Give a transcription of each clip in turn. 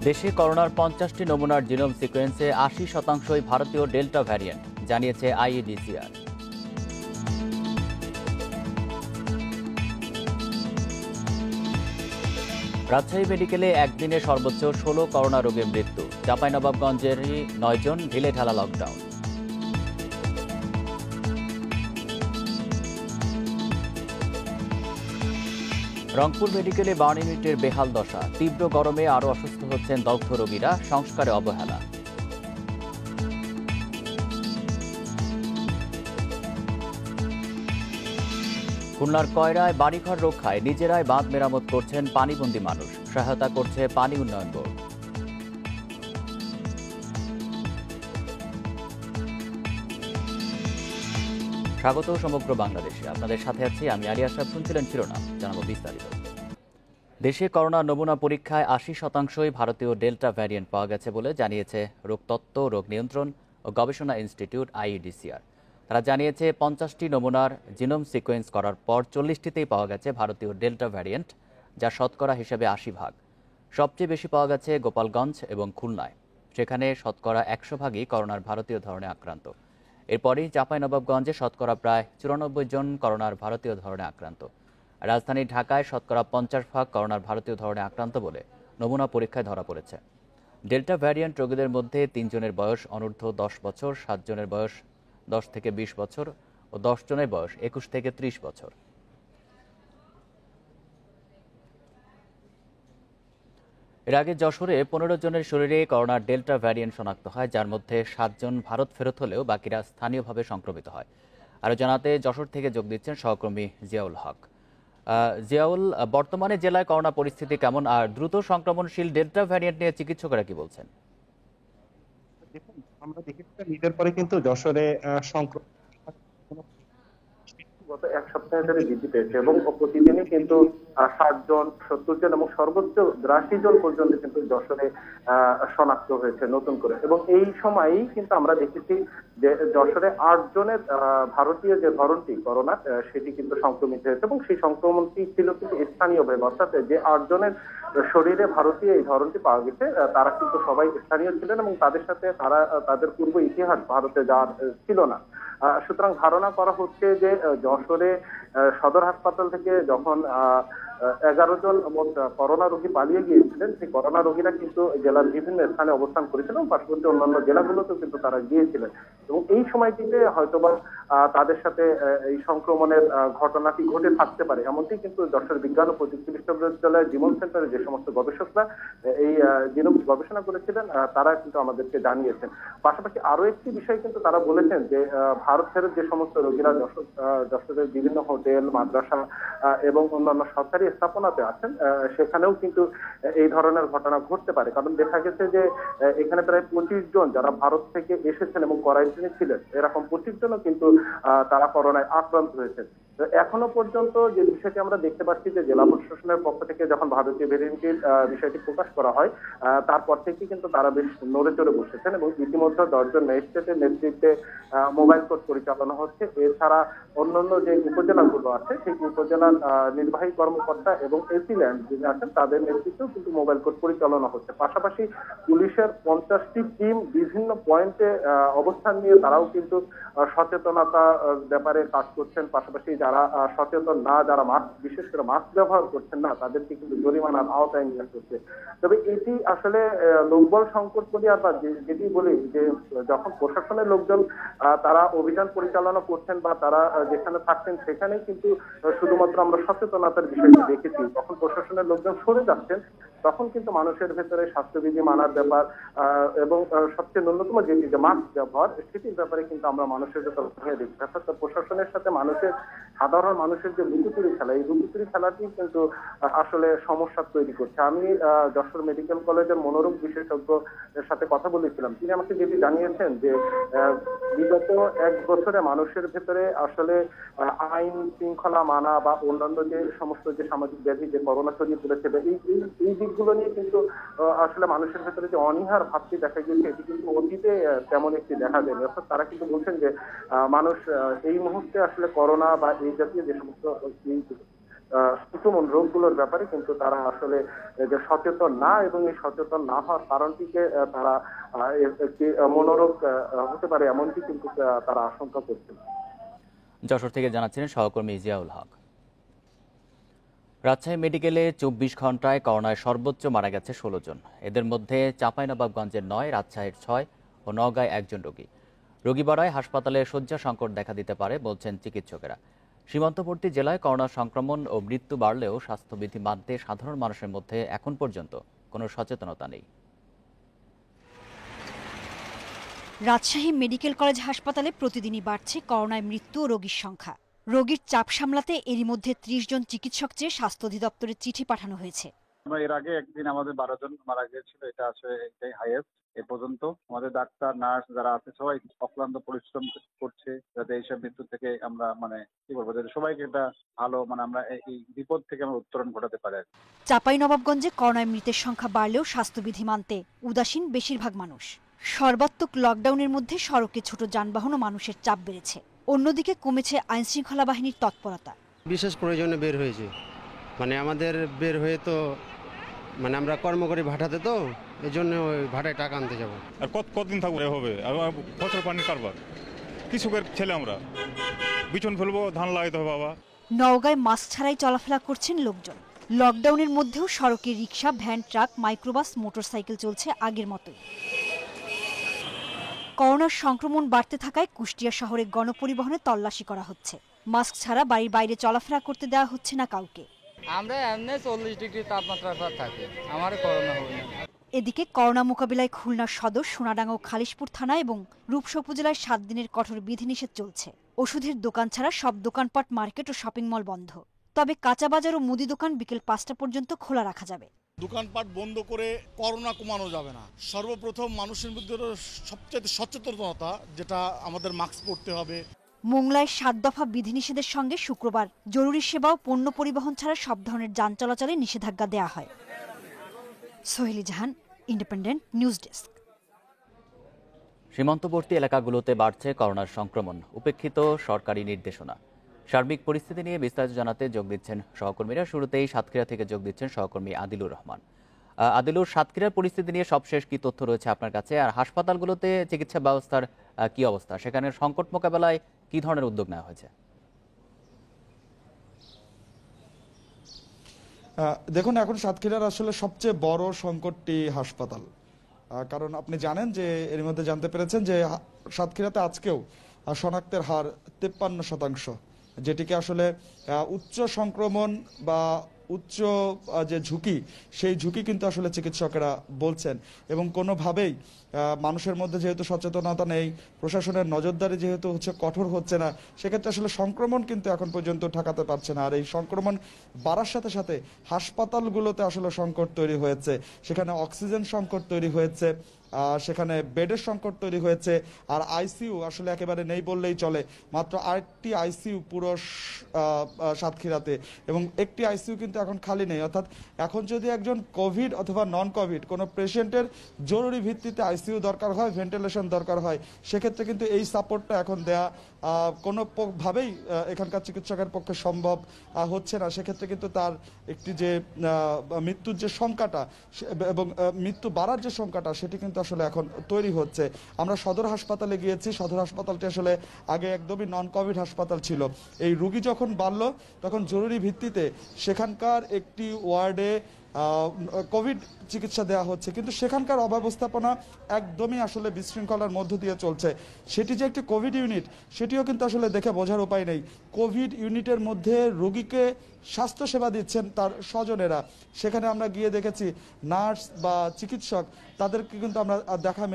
দেশে করোনার ৫০টি নমুনার জিনোম সিকোয়েন্সে ৮০%ই ভারতীয় ডেল্টা ভ্যারিয়েন্ট, জানিয়েছে আইইডিসিআর। রাজশাহী মেডিকেলে একদিনে সর্বোচ্চ ১৬ করোনা রোগীর মৃত্যু। চাঁপাইনবাবগঞ্জেরই ৯ জন, ঢিলেঢালা লকডাউন। রংপুর মেডিকেলে বার্ন ইউনিটের বেহাল দশা। তীব্র গরমে আরও অসুস্থ হচ্ছেন দগ্ধ রোগীরা, সংস্কারে অবহেলা। খুলনার কয়রায় বাড়িঘর রক্ষায় নিজেরাই বাঁধ মেরামত করছেন পানিবন্দী মানুষ, সহায়তা করছে পানি উন্নয়ন বোর্ড। স্বাগত সমগ্র বাংলাদেশে, আপনাদের সাথে আছি আমি আলী আশরাফ। শুনছিলেন শিরোনাম, জানাবো বিস্তারিত। দেশে করোনা নমুনা পরীক্ষায় ৮০%ই ভারতীয় ডেল্টা ভ্যারিয়েন্ট পাওয়া গেছে বলে জানিয়েছে রোগতত্ত্ব, রোগ নিয়ন্ত্রণ ও গবেষণা ইনস্টিটিউট আইইডিসিআর। তারা জানিয়েছে ৫০টি নমুনার জিনোম সিকোয়েন্স করার পর ৪০টিতেই পাওয়া গেছে ভারতীয় ডেল্টা ভ্যারিয়েন্ট, যা শতকরা হিসেবে ৮০%। সবচেয়ে বেশি পাওয়া গেছে গোপালগঞ্জ এবং খুলনায়, সেখানে শতকরা ১০০%ই করোনার ভারতীয় ধরনে আক্রান্ত। এরপরই চাঁপাইনবাবগঞ্জে শতকরা প্রায় ৯৪ জন করোনার ভারতীয় ধরনে আক্রান্ত। রাজধানী ঢাকায় শতকরা ৫০% করোনার ভারতীয় ধরনে আক্রান্ত বলে নমুনা পরীক্ষায় ধরা পড়েছে। ডেল্টা ভ্যারিয়েন্ট রোগীদের মধ্যে ৩ জনের বয়স অনূর্ধ্ব ১০ বছর, ৭ জনের বয়স ১০ থেকে ২০ বছর ও ১০ জনের বয়স ২১ থেকে ৩০ বছর। এর আগে যশোরে ১৫ জনের শরীরে করোনার ডেল্টা ভ্যারিয়েন্ট শনাক্ত হয়, যার মধ্যে ৭ জন ভারত ফেরত হলেও বাকিরা স্থানীয়ভাবে সংক্রমিত হয়। আরও জানাতে যশোর থেকে যোগ দিচ্ছেন সহকর্মী জিয়াউল হক। জিয়াউল, বর্তমানে জেলায় করোনা পরিস্থিতি কেমন, আর দ্রুত সংক্রমণশীল ডেল্টা ভ্যারিয়েন্ট নিয়ে চিকিৎসকেরা কি বলছেন? দেখুন, আমরা দেখেছি ঈদের পরে কিন্তু যশোরে সংক্রমণ গত এক সপ্তাহ ধরে বৃদ্ধি পেয়েছে এবং প্রতিদিনই কিন্তু ৬০ জন, ৭০ জন এবং সর্বোচ্চ ৮২ জন পর্যন্ত কিন্তু যশোরে শনাক্ত হয়েছে নতুন করে। এবং এই সময়ই কিন্তু আমরা দেখেছি যে যশোরে ৮ জনের ভারতীয় যে ধরনটি করোনা সেটি কিন্তু সংক্রমিত হয়েছে এবং সেই সংক্রমণটি ছিল কিন্তু স্থানীয়ভাবে, অর্থাৎ যে ৮ জনের শরীরে ভারতীয় এই ধরনটি পাওয়া গেছে তারা কিন্তু সবাই স্থানীয় ছিলেন এবং তাদের সাথে তাদের পূর্ব ইতিহাস ভারতে যাওয়ার ছিল না। সুতরাং ধারণা করা হচ্ছে যে যশোরে সদর হাসপাতাল থেকে যখন ১১ জন করোনা রোগী পালিয়ে গিয়েছিলেন, সেই করোনা রোগীরা কিন্তু জেলার বিভিন্ন স্থানে অবস্থান করেছিলেন, পার্শ্ববর্তী অন্যান্য জেলাগুলোতেও কিন্তু তারা গিয়েছিলেন এবং এই সময়টিতে হয়তোবা তাদের সাথে এই সংক্রমণের ঘটনাটি ঘটে থাকতে পারে, এমনটি কিন্তু যশোর বিজ্ঞান ও প্রযুক্তি বিশ্ববিদ্যালয়ের জিনোম সেন্টারে যে সমস্ত গবেষকরা এই জিনোম গবেষণা করেছিলেন তারা কিন্তু আমাদেরকে জানিয়েছেন। পাশাপাশি আরো একটি বিষয় কিন্তু তারা বলেছেন যে ভারত ফেরত যে সমস্ত রোগীরা যশোরের বিভিন্ন হোটেল, মাদ্রাসা এবং অন্যান্য সরকারি স্থাপনাতে আছেন সেখানেও কিন্তু এই ধরনের ঘটনা ঘটতে পারে, কারণ দেখা গেছে যে এখানে প্রায় ২৫ জন যারা ভারত থেকে এসেছেন এবং কোয়ারেন্টাইনে ছিলেন, এরকম ২৫ জনও কিন্তু তারা করোনায় আক্রান্ত হয়েছেন। এখনো পর্যন্ত যে বিষয়টি আমরা দেখতে পাচ্ছি যে জেলা প্রশাসনের পক্ষ থেকে যখন ভারতীয় ভেরিয়েন্টের বিষয়টি প্রকাশ করা হয় তারপর থেকে কিন্তু তারা বেশ নড়ে চড়ে বসেছেন এবং ইতিমধ্যে ১০ জন ম্যাজিস্ট্রেটের নেতৃত্বে মোবাইল কোর্ট পরিচালনা হচ্ছে। এছাড়া অন্যান্য যে উপজেলাগুলো আছে সেই উপজেলার নির্বাহী কর্মকর্তা এবং এসি ল্যান্ড যিনি আছেন তাদের নেতৃত্বেও কিন্তু মোবাইল কোর্ট পরিচালনা হচ্ছে। পাশাপাশি পুলিশের ৫০টি টিম বিভিন্ন পয়েন্টে অবস্থান নিয়ে তারাও কিন্তু সচেতনতা ব্যাপারে কাজ করছেন। পাশাপাশি যারা সচেতন না, যারা মাস্ক, বিশেষ করে মাস্ক ব্যবহার করছেন না, তাদেরকে কিন্তু জরিমানার আওতায় নিয়ে আসছে। তবে এটি আসলে লোকবল সংকট বলি আর বা যেটি বলি যে যখন প্রশাসনের লোকজন তারা অভিযান পরিচালনা করছেন বা তারা যেখানে থাকছেন সেখানে কিন্তু শুধুমাত্র আমরা সচেতনতার বিষয়টি দেখেছি, তখন প্রশাসনের লোকজন সরে যাচ্ছেন তখন কিন্তু মানুষের ভেতরে স্বাস্থ্যবিধি মানার ব্যাপার এবং সবচেয়ে ন্যূনতম যেটি যে মাস্ক ব্যবহার সেটির ব্যাপারে কিন্তু আমরা মানুষের ভেতর ভেঙে দিচ্ছি। অর্থাৎ প্রশাসনের সাথে সাধারণ মানুষের যে লুকোচুরি খেলা, এই লুকোচুরি খেলাটি কিন্তু আসলে সমস্যা তৈরি করছে। আমি যশোর মেডিকেল কলেজের মনোরোগ বিশেষজ্ঞের সাথে কথা বলেছিলাম, তিনি আমাকে যেটি জানিয়েছেন যে বিগত ১ বছরে মানুষের ভেতরে আসলে আইন শৃঙ্খলা মানা বা অন্যান্য যে সমস্ত যে সামাজিক ব্যাধি যে করোনা ছড়িয়ে পড়েছে এই দিকগুলো নিয়ে কিন্তু আসলে মানুষের ভেতরে যে অনীহার ভাবটি দেখা গিয়েছে এটি কিন্তু অতীতে তেমন একটি দেখা যায়নি। অর্থাৎ তারা কিন্তু বলছেন যে মানুষ এই মুহূর্তে আসলে করোনা বা এই জাতীয় যে সমস্ত সংক্রমণ রোগগুলোর ব্যাপারে কিন্তু তারা আসলে যে সচেতন না, এবং এই সচেতন না হওয়ার কারণটিকে তারা একটি মনোরোগ হতে পারে এমনটি কিন্তু তারা আশঙ্কা করছেন। যশোর থেকে জানাচ্ছিলেন সহকর্মী জিয়াউল হক। রাজশাহী মেডিকেলে 24 ঘন্টায় করোনায় সর্বোচ্চ মারা গেছে 16 জন। এদের মধ্যে চাঁপাইনবাবগঞ্জের 9, রাজশাহীর 6 ও নওগাঁয় 1 জন রোগী। রোগী বাড়ায় হাসপাতালে শয্যা সংকট দেখা দিতে পারে বলছেন চিকিৎসকেরা। সীমান্তবর্তী জেলায় করোনা সংক্রমণ ও মৃত্যু বাড়লেও স্বাস্থ্যবিধি মানতে সাধারণ মানুষের মধ্যে এখন পর্যন্ত কোনো সচেতনতা নেই। রাজশাহী মেডিকেল কলেজ হাসপাতালে প্রতিদিনই বাড়ছে করোনায় মৃত্যু ও রোগীর সংখ্যা। রোগীর চাপ সামলাতে এরই মধ্যে 30 জন চিকিৎসক চেয়ে স্বাস্থ্য অধিদপ্তরে চিঠি পাঠানো হয়েছে। এর আগে একদিন আমাদের 12 জন মারা গিয়েছিল, এটা আসলে এটাই হাইয়েস্ট এ পর্যন্ত। আমাদের ডাক্তার নার্স যারা আছে সবাই অক্লান্ত পরিশ্রম করছে যাতে এইসব মৃত্যু থেকে আমরা কি বলবো, যাতে সবাইকে একটা ভালো আমরা এই বিপদ থেকে আমরা উত্তরণ ঘটাতে পারি। চাঁপাইনবাবগঞ্জে করোনায় মৃতের সংখ্যা বাড়লেও স্বাস্থ্যবিধি মানতে উদাসীন বেশিরভাগ মানুষ। সর্বাত্মক লকডাউনের মধ্যে সড়কে ছোট যানবাহন ও মানুষের চাপ বেড়েছে। অন্যদিকে কমেছে আইনশৃঙ্খলা বাহিনীর তৎপরতা। বিশেষ প্রয়োজনে বের হয়েছে, আমাদের বের হয়ে তো আমরা কর্ম করি ভাটাতে, তো এই জন্য ওই ভাটায় টাকা আনতে যাবো। আর কতদিন থাকবো হবে, ফসল পানির কারবার, কৃষকের ছেলে আমরা, বিচন ফেলবো, ধান লাগাইতে হবে বাবা। নওগাঁয় মাস্ক ছাড়াই চলাফেরা করছেন লোকজন। লকডাউনের মধ্যেও সড়কে rickshaw, van, truck, microbus, motorcycle চলছে আগের মতোই। করোনার সংক্রমণ বাড়তে থাকায় কুষ্টিয়া শহরে গণপরিবহনে তল্লাশি করা হচ্ছে। মাস্ক ছাড়া বাড়ির বাইরে চলাফেরা করতে দেওয়া হচ্ছে না কাউকে। আমরা এমনি 40 ডিগ্রি তাপমাত্রার পর থাকি, আমার করোনা হবে না। এদিকে করোনা মোকাবিলায় খুলনা সদর, সোনাডাঙ্গা ও খালিশপুর থানা এবং রূপসা উপজেলায় 7 দিনের কঠোর বিধিনিষেধ চলছে। ওষুধের দোকান ছাড়া সব দোকানপাট, মার্কেট ও শপিং মল বন্ধ। তবে কাঁচা বাজার ও মুদি দোকান বিকেল 5টা পর্যন্ত খোলা রাখা যাবে। দোকানপাট বন্ধ করে করোনা কমানো যাবে না। সর্বপ্রথম মানুষের মধ্যে সবচেয়ে সচেতনতা, যেটা আমাদের মাস্ক পরতে হবে। মোংলায় 7 দফা বিধিনিষেধের সঙ্গে শুক্রবার জরুরি সেবা ও পণ্য পরিবহন ছাড়া সব ধরনের যান চলাচলে নিষেধাজ্ঞা দেওয়া হয়। সোহেলি জাহান, ইন্ডিপেন্ডেন্ট নিউজ ডেস্ক। সীমান্তবর্তী এলাকাগুলোতে বাড়ছে করোনার সংক্রমণ, উপেক্ষিত সরকারি নির্দেশনা। সার্বিক পরিস্থিতি নিয়ে বিস্তারিত জানাতে যোগ দিচ্ছেন সহকর্মীরা। শুরুতেই সাতক্ষীরা থেকে যোগ দিচ্ছেন সহকর্মী আদিলুর রহমান। আদিলুর, সাতক্ষীরার পরিস্থিতি নিয়ে সবশেষ কি তথ্য রয়েছে আপনার কাছে, আর হাসপাতালগুলোতে চিকিৎসা ব্যবস্থার কি অবস্থা, সেখানে সংকট মোকাবেলায় কি ধরনের উদ্যোগ নেওয়া হয়েছে? দেখুন, এখন সাতক্ষীরার আসলে সবচেয়ে বড় সংকটটি হাসপাতাল। কারণ আপনি জানেন যে এর মধ্যে জানতে পেরেছেন যে সাতক্ষীরাতে আজকেও শনাক্তের হার 53%, যেটিকে আসলে উচ্চ সংক্রমণ বা উচ্চ যে ঝুঁকি, সেই ঝুঁকি কিন্তু আসলে চিকিৎসকেরা বলছেন। এবং কোনোভাবেই মানুষের মধ্যে যেহেতু সচেতনতা নেই, প্রশাসনের নজরদারি যেহেতু কঠোর হচ্ছে না, সেক্ষেত্রে আসলে সংক্রমণ কিন্তু এখন পর্যন্ত ঠেকাতে পারছে না। আর এই সংক্রমণ বাড়ার সাথে সাথে হাসপাতালগুলোতে আসলে সংকট তৈরি হয়েছে, সেখানে অক্সিজেন সংকট তৈরি হয়েছে, সেখানে বেডের সংকট তৈরি হয়েছে। আর আইসিইউ আসলে একেবারে নেই বললেই চলে, মাত্র 8টি আইসিইউ পুরো সাতক্ষীরাতে, এবং একটি আইসিইউ কিন্তু এখন খালি নেই। অর্থাৎ এখন যদি একজন কোভিড অথবা নন কোভিড কোনো পেশেন্টের জরুরি ভিত্তিতে আইসিইউ দরকার হয়, ভেন্টিলেশন দরকার হয়, সেক্ষেত্রে কিন্তু এই সাপোর্টটা এখন দেয়া কোনোভাবেই এখানকার চিকিৎসকের পক্ষে সম্ভব হচ্ছে না। সেক্ষেত্রে কিন্তু তার একটি যে মৃত্যুর যে সংখ্যাটা এবং মৃত্যু বাড়ার যে সংখ্যাটা, সেটি কিন্তু আসলে এখন তৈরি হচ্ছে। আমরা সদর হাসপাতালে গিয়েছি, সদর হাসপাতালটি আসলে আগে একদমই নন কোভিড হাসপাতাল ছিল। এই রোগী যখন বাড়লো, তখন জরুরি ভিত্তিতে সেখানকার একটি ওয়ার্ডে কোভিড চিকিৎসা দেওয়া হচ্ছে, কিন্তু সেখানকার অব্যবস্থাপনা একদমই আসলে বিশৃঙ্খলার মধ্য দিয়ে চলছে। সেটি যে একটি কোভিড ইউনিট, সেটিও কিন্তু আসলে দেখে বোঝার উপায় নেই। কোভিড ইউনিটের মধ্যে রোগীকে স্বাস্থ্যসেবা দিচ্ছেন তার স্বজনেরা, সেখানে আমরা গিয়ে দেখেছি নার্স বা চিকিৎসক, তাদেরকে কিন্তু আমরা দেখা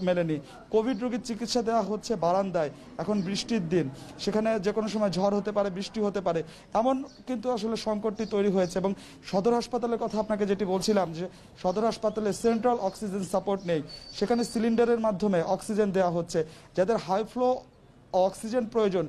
মেলেনি। কোভিড রোগীর চিকিৎসা দেওয়া হচ্ছে বারান্দায়, এখন বৃষ্টির দিন, সেখানে যে কোনো সময় ঝড় হতে পারে, বৃষ্টি হতে পারে, এমন কিন্তু আসলে সংকটটি তৈরি হয়েছে। এবং সদর হাসপাতালের কথা আপনাকে যেটি বলছিলাম, যে সদর হাসপাতালে সেন্ট্রাল অক্সিজেন সাপোর্ট নেই, সেখানে সিলিন্ডারের মাধ্যমে অক্সিজেন দেওয়া হচ্ছে। যাদের হাই ফ্লো অক্সিজেন প্রয়োজন,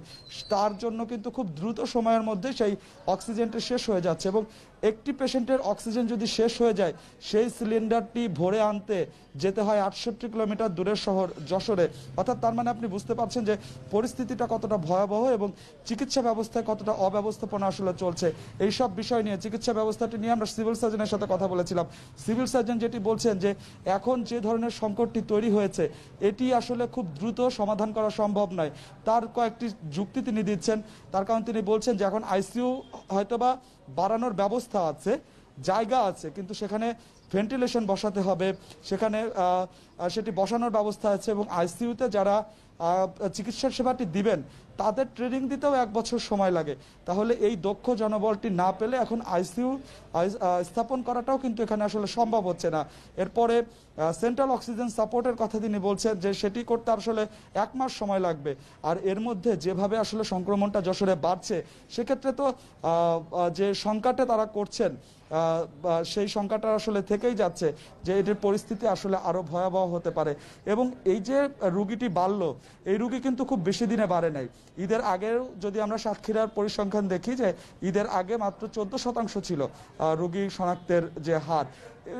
তার জন্য কিন্তু খুব দ্রুত সময়ের মধ্যে সেই অক্সিজেনটা শেষ হয়ে যাচ্ছে। এবং একটি পেশেন্টের অক্সিজেন যদি শেষ হয়ে যায়, সেই সিলিন্ডারটি ভরে আনতে যেতে হয় 68 কিলোমিটার দূরের শহর যশোরে। অর্থাৎ তার মানে আপনি বুঝতে পারছেন যে পরিস্থিতিটা কতটা ভয়াবহ এবং চিকিৎসা ব্যবস্থায় কতটা অব্যবস্থাপনা আসলে চলছে। এই সব বিষয় নিয়ে, চিকিৎসা ব্যবস্থাটি নিয়ে আমরা সিভিল সার্জনের সাথে কথা বলেছিলাম। সিভিল সার্জন যেটি বলছেন যে এখন যে ধরনের সংকটটি তৈরি হয়েছে এটি আসলে খুব দ্রুত সমাধান করা সম্ভব নয়। তার কয়েকটি যুক্তি তিনি দিচ্ছেন। তার কারণ তিনি বলছেন যে এখন আইসিইউ হয়তোবা বাড়ানোর ব্যবস্থা আছে, জায়গা আছে, কিন্তু সেখানে ভেন্টিলেশন বসাতে হবে, সেখানে সেটি বসানোর ব্যবস্থা আছে এবং আইসিইউতে যারা চিকিৎসা সেবাটি দিবেন তাদের ট্রেনিং দিতেও 1 বছর সময় লাগে। তাহলে এই দক্ষ জনবলটি না পেলে এখন আইসিইউ স্থাপন করাটাও কিন্তু এখানে আসলে সম্ভব হচ্ছে না। এরপরে সেন্ট্রাল অক্সিজেন সাপোর্টের কথা তিনি বলছেন যে সেটি করতে আসলে 1 মাস সময় লাগবে। আর এর মধ্যে যেভাবে আসলে সংক্রমণটা যশোরে বাড়ছে, সেক্ষেত্রে তো যে সংকটে তারা করছেন সেই সংখ্যাটা আসলে থেকেই যাচ্ছে যে এটির পরিস্থিতি আসলে আরো ভয়াবহ হতে পারে। এবং এই যে রুগীটি বাড়লো, এই রুগী কিন্তু খুব বেশি দিনে বাড়ে নাই। ঈদের আগেও যদি আমরা সাতক্ষীরার পরিসংখ্যান দেখি যে ঈদের আগে মাত্র 14% ছিল রুগী শনাক্তের যে হার,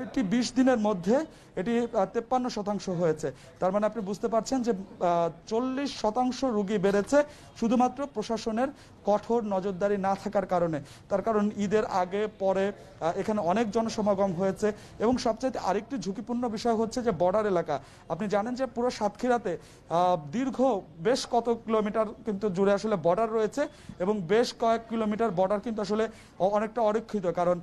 এটি 20 দিনের মধ্যে এটি 53% হয়েছে। তার মানে আপনি বুঝতে পারছেন যে 40% রুগী বেড়েছে শুধুমাত্র প্রশাসনের কঠোর নজরদারি না থাকার কারণে। তার কারণ ঈদের আগে পরে এখানে অনেক জনসমাগম হয়েছে এবং সবচেয়ে আরেকটি ঝুঁকিপূর্ণ বিষয় হচ্ছে যে বর্ডার এলাকা। আপনি জানেন যে পুরো সাতক্ষীরাতে দীর্ঘ বেশ কত কিলোমিটার কিন্তু জুড়ে আসলে বর্ডার রয়েছে এবং বেশ কয়েক কিলোমিটার বর্ডার কিন্তু আসলে অনেকটা অরক্ষিত, কারণ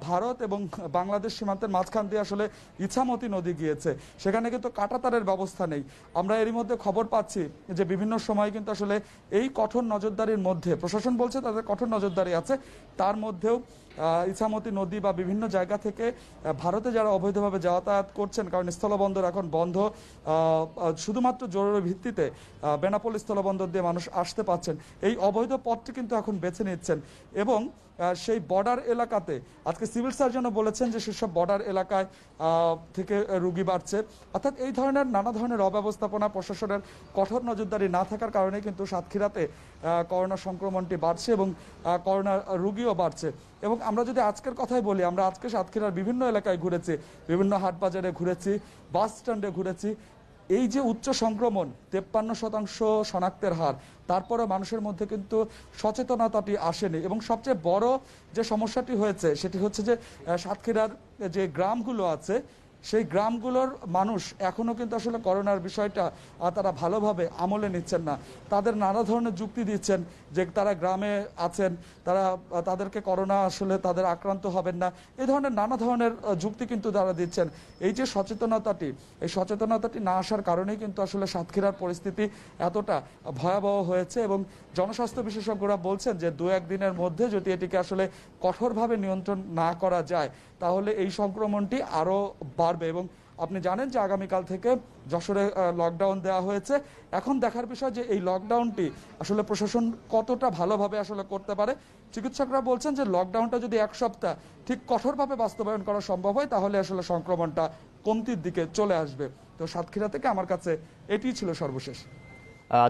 ভারত এবং বাংলাদেশ সীমান্তের মাঝখান দিয়ে আসলে ইছামতি নদী গিয়েছে, সেখানে কিন্তু কাঁটাতারের ব্যবস্থা নেই। আমরা এরই মধ্যে খবর পাচ্ছি যে বিভিন্ন সময় কিন্তু আসলে এই কঠোর নজরদারির মধ্যে, প্রশাসন বলছে তাদের কঠোর নজরদারি আছে, তার মধ্যেও ইছামতি নদী বা বিভিন্ন জায়গা থেকে ভারতে যারা অবৈধভাবে যাতায়াত করছেন, কারণ স্থলবন্দর এখন বন্ধ, শুধুমাত্র জরুরি ভিত্তিতে বেনাপোল স্থলবন্দর দিয়ে মানুষ আসতে পারছেন, এই অবৈধ পথটি কিন্তু এখন বেছে নিচ্ছেন। এবং সেই বর্ডার এলাকাতে আজকে সিভিল সার্জনও বলেছেন যে সেসব বর্ডার এলাকায় থেকে রুগী বাড়ছে। অর্থাৎ এই ধরনের নানা ধরনের অব্যবস্থাপনা, প্রশাসনের কঠোর নজরদারি না থাকার কারণে কিন্তু সাতক্ষীরাতে করোনা সংক্রমণটি বাড়ছে এবং করোনা রুগীও বাড়ছে। এবং আমরা যদি আজকের কথাই বলি, আমরা আজকে সাতক্ষীরার বিভিন্ন এলাকায় ঘুরেছি, বিভিন্ন হাটবাজারে ঘুরেছি, বাস স্ট্যান্ডে ঘুরেছি। এই যে উচ্চ সংক্রমণ, 53% শনাক্তের হার, তারপরে মানুষের মধ্যে কিন্তু সচেতনতাটি আসেনি। এবং সবচেয়ে বড় যে সমস্যাটি হয়েছে সেটি হচ্ছে যে সাতক্ষীরার যে গ্রামগুলো আছে, সেই গ্রামগুলোর মানুষ এখনো কিন্তু আসলে করোনার বিষয়টা তারা ভালোভাবে আমলে নিচ্ছেন না। তাদের নানা ধরনের যুক্তি দিচ্ছেন যে তারা গ্রামে আছেন, তাদেরকে করোনা আসলে তাদের আক্রান্ত হবেন না, এই ধরনের নানা ধরনের যুক্তি কিন্তু তারা দিচ্ছেন। এই যে সচেতনতাটি, এই সচেতনতাটি না আসার কারণেই কিন্তু আসলে সাতক্ষীরার পরিস্থিতি এতটা ভয়াবহ হয়েছে। এবং জনস্বাস্থ্য বিশেষজ্ঞরা বলছেন যে 2-1 দিনের মধ্যে যদি এটিকে আসলে কঠোরভাবে নিয়ন্ত্রণ না করা যায় তাহলে এই সংক্রমণটি আরো বাড়বে। এবং আপনি জানেন যে আগামীকাল থেকে যশোরে লকডাউন দেওয়া হয়েছে। এখন দেখার বিষয় যে এই লকডাউনটি আসলে প্রশাসন কতটা ভালোভাবে আসলে করতে পারে। চিকিৎসকরা বলছেন যে লকডাউনটা যদি 1 সপ্তাহ ঠিক কঠোরভাবে বাস্তবায়ন করা সম্ভব হয় তাহলে আসলে সংক্রমণটা কমতির দিকে চলে আসবে। তো সাতক্ষীরা থেকে আমার কাছে এটিই ছিল সর্বশেষ।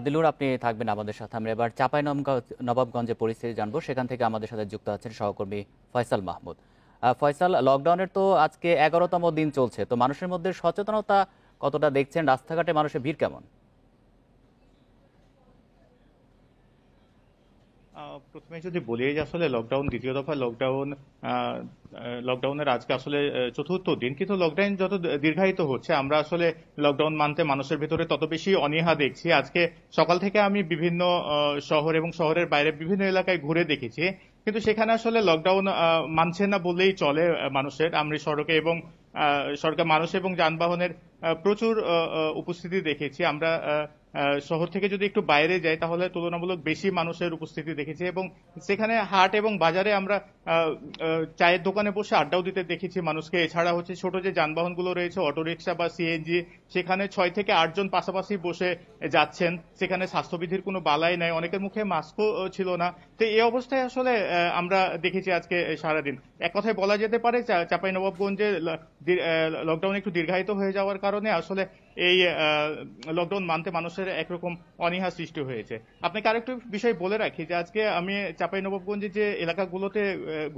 দিলুর, আপনি থাকবেন আমাদের সাথে। আমরা এবার চাঁপাইনবাবগঞ্জে পরিস্থিতি জানবো, সেখান থেকে আমাদের সাথে যুক্ত আছেন সহকর্মী ফয়সাল মাহমুদ। ফয়সাল, লকডাউনের তো আজকে 11তম দিন চলছে, তো মানুষের মধ্যে সচেতনতা কতটা দেখছেন? রাস্তাঘাটে মানুষের ভিড় কেমন? প্রথমে যদি বলি যে আসলে লকডাউন, দ্বিতীয় দফা লকডাউনের আজকে আসলে 4র্থ দিন, কিন্তু লকডাউন যত দীর্ঘায়িত হচ্ছে আমরা আসলে লকডাউন মানতে মানুষের ভেতরে তত বেশি অনীহা দেখছি। আজকে সকাল থেকে আমি বিভিন্ন শহর এবং শহরের বাইরে বিভিন্ন এলাকায় ঘুরে দেখেছি, কিন্তু সেখানে আসলে লকডাউন মানছে না বললেই চলে মানুষের। আমরা সড়কে এবং মানুষ এবং যানবাহনের প্রচুর উপস্থিতি দেখেছি। আমরা শহর থেকে যদি একটু বাইরে যাই তাহলে তুলনামূলক বেশি মানুষের উপস্থিতি দেখেছি এবং সেখানে হাট এবং বাজারে আমরা চায়ের দোকানে বসে আড্ডাও দিতে দেখেছি মানুষকে। এছাড়া হচ্ছে ছোট যে যানবাহনগুলো রয়েছে, অটোরিকশা বা সিএনজি, সেখানে 6 থেকে 8 জন পাশাপাশি বসে যাচ্ছেন। সেখানে স্বাস্থ্যবিধির কোনো বালাই নাই, অনেকের মুখে মাস্কও ছিল না। তো এই অবস্থায় আসলে আমরা দেখেছি আজকে সারাদিন। এক কথায় বলা যেতে পারে চাঁপাইনবাবগঞ্জে লকডাউন একটু দীর্ঘায়িত হয়ে যাওয়ার কারণে আসলে এই লকডাউন মানতে মানুষের একরকম অনীহা সৃষ্টি হয়েছে। আপনাকে আরেকটু বিষয় বলে রাখি যে আজকে আমি চাঁপাইনবাবগঞ্জে যে এলাকাগুলোতে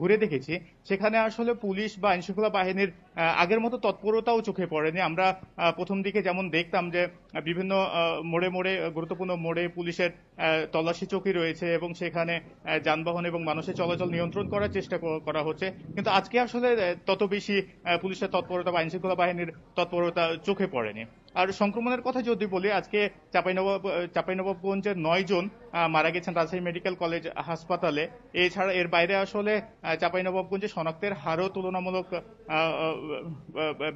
ঘুরে দেখেছি, সেখানে আসলে পুলিশ বা আইনশৃঙ্খলা বাহিনীর আগের মতো তৎপরতাও চোখে পড়েনি। আমরা প্রথম দিকে যেমন দেখতাম যে বিভিন্ন মোড়ে মোড়ে, গুরুত্বপূর্ণ মোড়ে পুলিশের তল্লাশি চৌকি রয়েছে এবং সেখানে যানবাহন এবং মানুষের চলাচল নিয়ন্ত্রণ করার চেষ্টা করা হচ্ছে, কিন্তু আজকে আসলে তত বেশি পুলিশের তৎপরতা বা আইনশৃঙ্খলা বাহিনীর তৎপরতা চোখে পড়েনি। আর সংক্রমণের কথা যদি বলি, আজকে চাঁপাইনবাবগঞ্জের 9 জন মারা গেছেন রাজশাহী মেডিকেল কলেজ হাসপাতালে। এছাড়া এর বাইরে আসলে চাঁপাইনবাবগঞ্জে শনাক্তের হারও তুলনামূলক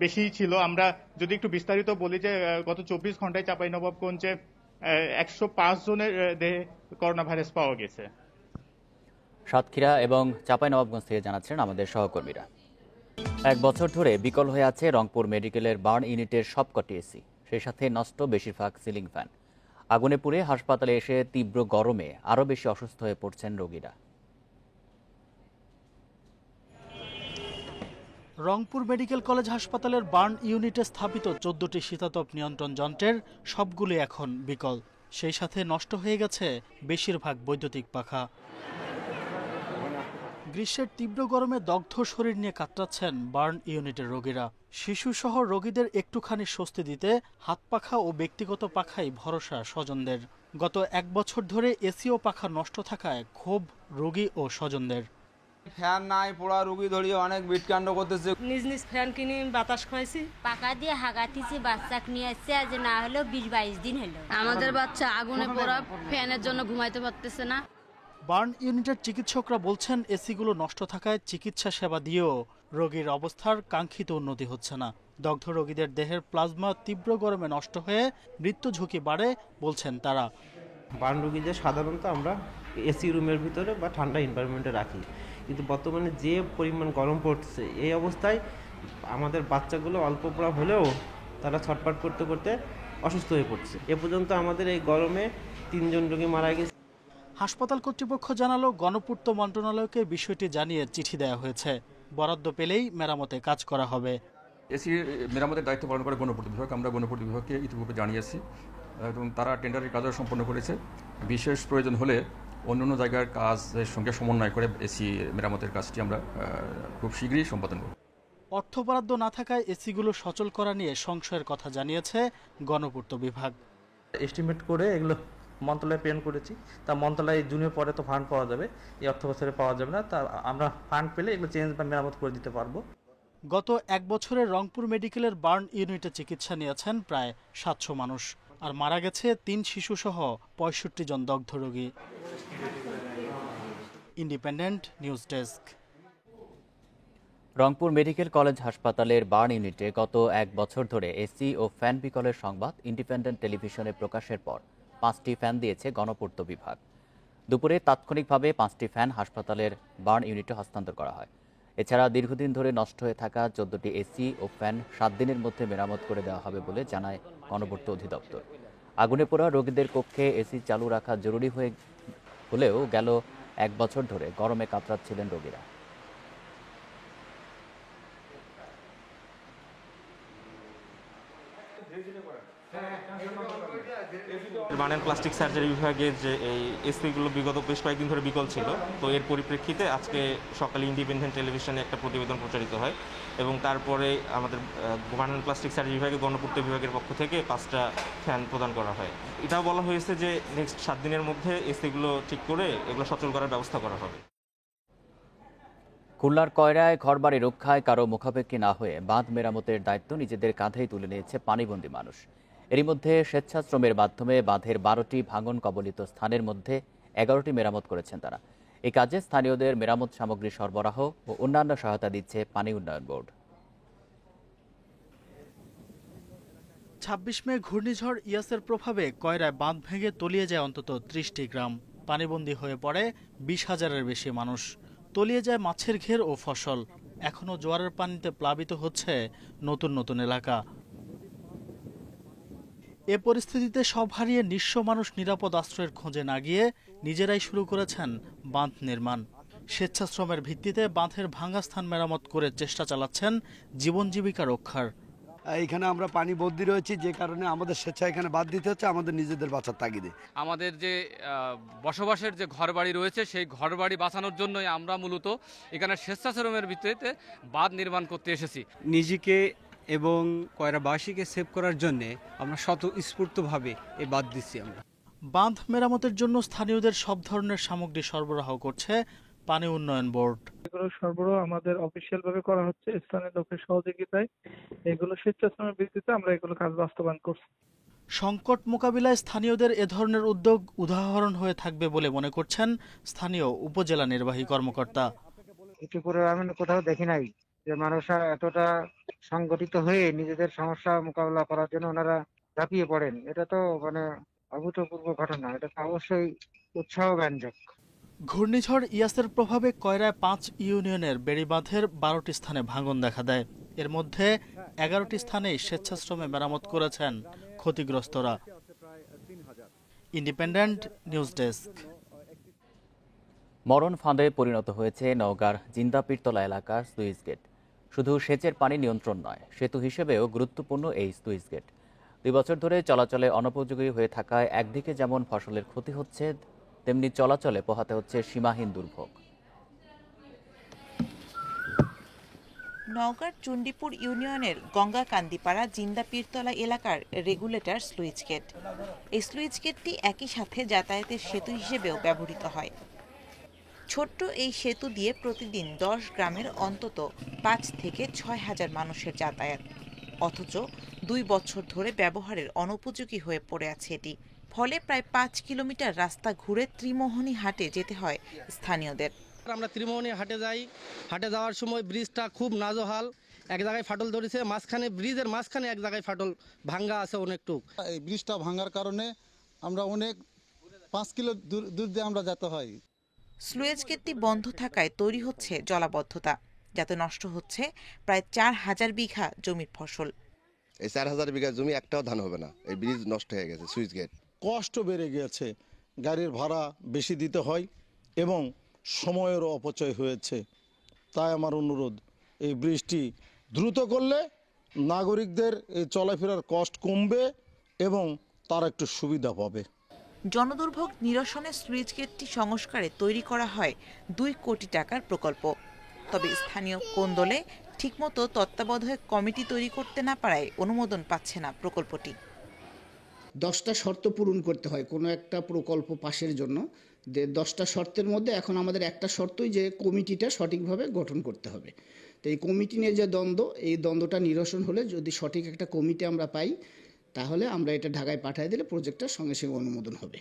বেশি ছিল। আমরা যদি একটু বিস্তারিত বলি যে গত 24 ঘন্টায় চাঁপাইনবাবগঞ্জে 105 জনের দেহে করোনা ভাইরাস পাওয়া গেছে। সাতক্ষীরা এবং চাঁপাইনবাবগঞ্জ থেকে জানাচ্ছেন আমাদের সহকর্মীরা। 1 বছর ধরে বিকল হয়ে আছে রংপুর মেডিকেলের বার্ন ইউনিটের সবকটি এসি, সেই সাথে নষ্ট বেশিরভাগ সিলিং ফ্যান। আগুনে পুড়ে হাসপাতালে এসে তীব্র গরমে আরও বেশি অসুস্থ হয়ে পড়ছেন রোগীরা। রংপুর মেডিকেল কলেজ হাসপাতালের বার্ন ইউনিটে স্থাপিত 14টি শীতাতপ নিয়ন্ত্রণ যন্ত্রের সবগুলি এখন বিকল, সেই সাথে নষ্ট হয়ে গেছে বেশিরভাগ বৈদ্যুতিক পাখা। গ্রীষ্মের তীব্র গরমে দগ্ধ শরীর নিয়ে কাতরাচ্ছেন বার্ন ইউনিটের রোগীরা। শিশুসহ রোগীদের একটুখানি স্বস্তি দিতে হাত পাখা ও ব্যক্তিগত পাখাই ভরসা স্বজনদের। গত 1 বছর ধরে এসি ও পাখা নষ্ট থাকায় ক্ষোভ রোগী ও স্বজনদের। ফ্যান নাই, পোড়া রোগী ধরিয়ে অনেক বিটকাণ্ড করতেছে। নিজ নিজ ফ্যান কিনে বাতাস খাইছি, পাকা দিয়ে হাগাতিছি, বাচ্চা নিয়ে আসছে, আজ না হলেও 20-22 দিন হলো। আমাদের বাচ্চা আগুনে পোড়া ফ্যানের জন্য ঘুমাইতে পারতেছে না। বার্ন ইউনিটের চিকিৎসকরা বলছেন এসিগুলো নষ্ট থাকায় চিকিৎসা সেবা দিয়েও রোগীর অবস্থার কাঙ্ক্ষিত উন্নতি হচ্ছে না। দগ্ধ রোগীদের দেহের প্লাজমা তীব্র গরমে নষ্ট হয়ে মৃত্যু ঝুঁকি বাড়ে বলছেন তারা। বার্ন রোগীদের সাধারণত আমরা এসি রুমের ভিতরে বা ঠান্ডা এনভায়রনমেন্টে রাখি, কিন্তু বর্তমানে যে পরিমাণ গরম পড়ছে, এই অবস্থায় আমাদের বাচ্চাগুলো অল্প পড়া হলেও তারা ছটফট করতে করতে অসুস্থ হয়ে পড়ছে। এ পর্যন্ত আমাদের এই গরমে 3 জন রোগী মারা গেছে। হাসপাতাল কর্তৃপক্ষ জানালো গণপূর্ত মন্ত্রণালয়কে বিষয়টি জানিয়ে চিঠি দেওয়া হয়েছে, বরাদ্দ পেলেই মেরামতে কাজ করা হবে। এসি মেরামতের দায়িত্ব পালন করে গণপূর্ত বিভাগ। আমরা গণপূর্ত বিভাগকে ইতিপূর্বে জানিয়েছি এবং তারা টেন্ডারের কাজও সম্পন্ন করেছে। বিশেষ প্রয়োজন হলে অন্যান্য জায়গার কাজের সঙ্গে সমন্বয় করে এসি মেরামতের কাজটি আমরা খুব শীঘ্রই সম্পাদন করব। অর্থ বরাদ্দ না থাকায় এসিগুলো সচল করা নিয়ে সংশয়ের কথা জানিয়েছে গণপূর্ত বিভাগ। এস্টিমেট করে এগুলো মন্ত্রণালয়ে প্রেরণ করেছি, তা মন্ত্রণালয় জুনের পরে তো ফান্ড পাওয়া যাবে, এই অর্থ বছরে পাওয়া যাবে না, তা আমরা ফান্ড পেলে এগুলো চেঞ্জ বা মেরামত করে দিতে পারবো। গত 1 বছরে রংপুর মেডিকেলের বার্ন ইউনিটে চিকিৎসা নিয়েছেন প্রায় 700 মানুষ, আর মারা গেছে 3 শিশুসহ 65 জন দগ্ধ রোগী। Independent news desk. Rangpur medical college হাসপাতালের বার্ন ইউনিটে গত 1 বছর ধরে এসি ও ফ্যান বিকলের সংবাদ ইন্ডিপেন্ডেন্ট টেলিভিশনে প্রকাশের পর 5টি ফ্যান দিয়েছে গণপূর্ত বিভাগ। দুপুরে তাৎক্ষণিকভাবে 5টি ফ্যান হাসপাতালের বার্ন ইউনিটে হস্তান্তর করা হয়। এছাড়া দীর্ঘদিন ধরে নষ্ট হয়ে থাকা 14টি এসি ও ফ্যান 7 দিনের মধ্যে মেরামত করে দেওয়া হবে বলে জানায় গণপূর্ত অধিদপ্তর। আগুনে পোড়া রোগীদের কক্ষে এসি চালু রাখা জরুরি হলেও গেল 1 বছর ধরে গরমে কাতরাচ্ছিলেন রোগীরা। বার্ন প্লাস্টিক সার্জারি বিভাগের যে এই এসপিগুলো বিগত বেশ কয়েকদিন ধরে বিকল ছিল, তো এর পরিপ্রেক্ষিতে আজকে সকালে ইন্ডিপেন্ডেন্ট টেলিভিশনে একটা প্রতিবেদন প্রচারিত হয় এবং তারপরে আমাদের বার্ন প্লাস্টিক সার্জারি বিভাগের গণপূর্ত বিভাগের পক্ষ থেকে 5টা ফ্যান প্রদান করা হয়। এটাও বলা হয়েছে যে নেক্সট 7 দিনের মধ্যে এসপিগুলো ঠিক করে এগুলো সচল করার ব্যবস্থা করা হবে। খুলনার কয়রায় ঘরবাড়ি রক্ষায় কারো মুখাপেক্ষী না হয়ে বাঁধ মেরামতের দায়িত্ব নিজেদের কাঁধেই তুলে নিয়েছে পানিবন্দী মানুষ। এরই মধ্যে স্বেচ্ছাশ্রমের মাধ্যমে বাঁধের 12টি ভাঙন কবলিত স্থানের মধ্যে 11টি মেরামত করেছেন তারা। এই কাজে স্থানীয়দের মেরামত সামগ্রী সরবরাহ ও অন্যান্য সহায়তা দিচ্ছে পানি উন্নয়ন বোর্ড। 26 মে ঘূর্ণিঝড় ইয়াসের প্রভাবে কয়রায় বাঁধ ভেঙে তলিয়ে যায় অন্তত 30টি গ্রাম। পানিবন্দী হয়ে পড়ে 20,000-এর বেশি মানুষ। তলিয়ে যায় মাছের ঘের ও ফসল। এখনও জোয়ারের পানিতে প্লাবিত হচ্ছে নতুন নতুন এলাকা। এ পরিস্থিতিতে সব হারিয়ে নিঃস্ব মানুষ নিরাপদ আশ্রয়ের খোঁজে না গিয়ে নিজেরাই শুরু করেছেন বাঁধ নির্মাণ। স্বেচ্ছাশ্রমের ভিত্তিতে বাঁধের ভাঙা স্থান মেরামত করে চেষ্টা চালাচ্ছেন জীবন জীবিকা রক্ষার। এখানে আমরা পানি বদলি রয়েছি, যে কারণে আমাদের স্বেচ্ছায় এখানে বাদ দিতে হচ্ছে আমাদের নিজেদের বাঁচার তাগিদে। আমাদের যে বসবাসের যে ঘরবাড়ি রয়েছে সেই ঘরবাড়ি বাঁচানোর জন্যই আমরা মূলত এখানে স্বেচ্ছাশ্রমের ভিত্তিতে বাঁধ নির্মাণ করতে এসেছি। নিজেকে এবং কয়রাবাসীকে সেভ করার জন্য আমরা স্বতঃস্ফূর্তভাবে এই বাঁধ দিচ্ছি। আমরা বাঁধ মেরামতের জন্য স্থানীয়দের সব ধরনের সামগ্রী সরবরাহ করছে পানি উন্নয়ন বোর্ড। এগুলো সরবরাহ আমাদের অফিসিয়াল ভাবে করা হচ্ছে স্থানীয় লোকের সহযোগিতায়। এগুলো স্বেচ্ছাশ্রমের ভিত্তিতে আমরা এগুলো কাজ বাস্তবায়ন করছি। সংকট মোকাবিলায় স্থানীয়দের এ ধরনের উদ্যোগ উদাহরণ হয়ে থাকবে বলে মনে করছেন স্থানীয় উপজেলা নির্বাহী কর্মকর্তা। ইতিপূর্বে আমি কোথাও দেখি নাই যে মানুষরা এতটা সংগঠিত হয়ে নিজেদের সমস্যা মোকাবিলা করার জন্য ওনারা ঝাঁপিয়ে পড়েন। এটা তো অভূতপূর্ব ঘটনা, এটা তো অবশ্যই উৎসাহব্যঞ্জক। ঘূর্ণিঝড় ইয়াসের প্রভাবে কয়রায় 5 ইউনিয়নের বেড়িবাঁধের 12টি স্থানে ভাঙন দেখা দেয়। এর মধ্যে 11টি স্থানেই স্বেচ্ছাশ্রমে মেরামত করেছেন ক্ষতিগ্রস্তরা। Independent news desk. মরণ ফাঁদে পরিণত হয়েছে নওগাঁর জিন্দাপীরতলা এলাকার সুইচ গেট। শুধু সেচের পানি নিয়ন্ত্রণ নয়, সেতু হিসেবেও গুরুত্বপূর্ণ এই সুইচ গেট। 2 বছর ধরে চলাচলে অনুপযোগী হয়ে থাকায় একদিকে যেমন ফসলের ক্ষতি হচ্ছে, তেমনি চলাচলে পোহাতে হচ্ছে সীমাহীন দুর্ভোগ। নওগাঁর চণ্ডীপুর ইউনিয়নের গঙ্গাকান্দিপাড়া জিন্দাপীরতলা এলাকার রেগুলেটর স্লুইস গেট। এই স্লুইস গেটটি একই সাথে যাতায়াতের সেতু হিসেবেও ব্যবহৃত হয়। ছোট্ট এই সেতু দিয়ে প্রতিদিন 10 গ্রামের অন্তত 5 থেকে 6 হাজার মানুষের যাতায়াত, অথচ 2 বছর ধরে ব্যবহারের অনুপযোগী হয়ে পড়ে আছে এটি। ফলে প্রায় 5 কিলোমিটার রাস্তা ঘুরে ত্রিমোহনী হাটে যেতে হয় স্থানীয়দের। আমরা ত্রিমোহনী হাটে যাই, হাটে যাওয়ার সময় ব্রিজটা খুব নাজেহাল, এক জায়গায় ফাটল ধরেছে, মাঝখানে ব্রিজের মাঝখানে এক জায়গায় ফাটল ভাঙ্গা আছে অনেকটুক। এই ব্রিজটা ভাঙার কারণে আমরা অনেক 5 কিলো দূর দিয়ে আমরা যেতে হয়। স্লুইস গেটটি বন্ধ থাকায় তৈরি হচ্ছে জলাবদ্ধতা, যাতে নষ্ট হচ্ছে প্রায় 4000 বিঘা জমির ফসল। এই 4000 বিঘা জমি একটাও ধান হবে না, এই ব্রিজ নষ্ট হয়ে গেছে। সুইচ গেট কষ্ট বেড়ে গেছে, গাড়ির ভাড়া বেশি দিতে হয় এবং সময়েরও অপচয় হয়েছে। তাই আমার অনুরোধ, এই ব্রিজটি দ্রুত করলে নাগরিকদের এই চলাফেরার কষ্ট কমবে এবং তারা একটু সুবিধা পাবে। জনদুর্ভোগ নিরসনে স্লুইস গেটটি সংস্কারে তৈরি করা হয় 2 কোটি টাকার প্রকল্প। তবে স্থানীয় কোন্দলে ঠিকমতো তত্ত্বাবধায়ক কমিটি তৈরি করতে না পারায় অনুমোদন পাচ্ছে না প্রকল্পটি। 10টা শর্ত পূরণ করতে হয় কোনো একটা প্রকল্প পাশের জন্য। 10টা শর্তের মধ্যে এখন আমাদের একটা শর্তই যে কমিটিটা সঠিকভাবে গঠন করতে হবে। তো এই কমিটি নিয়ে যে দ্বন্দ্ব, এই দ্বন্দ্বটা নিরসন হলে যদি সঠিক একটা কমিটি আমরা পাই, তাহলে আমরা এটা ঢাকায় পাঠিয়ে দিলে প্রজেক্টটা সঙ্গে সঙ্গে অনুমোদন হবে।